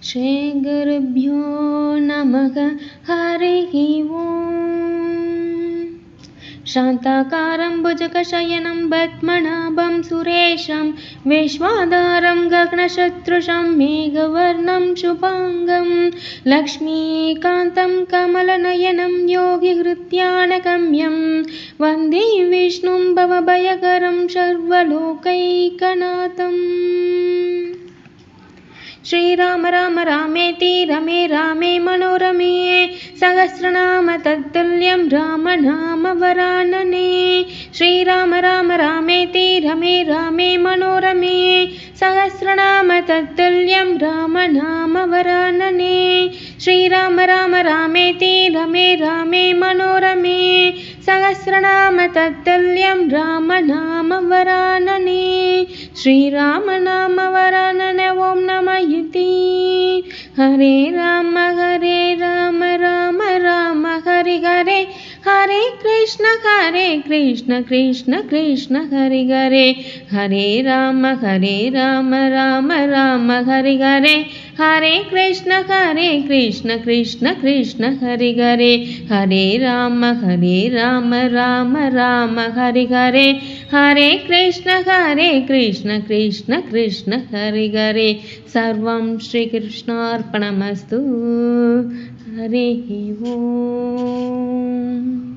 श्रीगुरुभ्यो नमः। हरिः ओम्। शान्ताकारं भुजगशयनं पद्मनाभं सुरेशं विश्वाधारं गगनसदृशं मेघवर्णं शुभांगं लक्ष्मीकान्तं कमलनयनं योगिहृद्यानगम्यं वन्दे विष्णुं भवभयकरं सर्वलोकैकनाथम्। श्रीराम राम रामेति रमे रामे मनोरमे सहस्रनाम तत्तुल्यं रामनाम वरानने। श्रीराम राम रामेति रमे रामे मनोरमे सहस्रनाम तत्तुल्यं रामनाम वरानने। श्रीराम राम रामेति रमे रामे मनोरमे सहस्रनाम तत्तुल्यं रामनाम वरानने। श्रीराम नाम वरानने। ओम नमः इति। हरे राम राम राम हरे हरे, हरे कृष्ण कृष्ण कृष्ण हरे हरे, हरे राम राम राम हरे हरे, हरे कृष्ण कृष्ण कृष्ण हरे हरे, हरे राम राम राम हरे हरे, हरे कृष्ण कृष्ण कृष्ण हरे हरे। सर्वं श्रीकृष्णार्पणमस्तु। हरिः ओम्।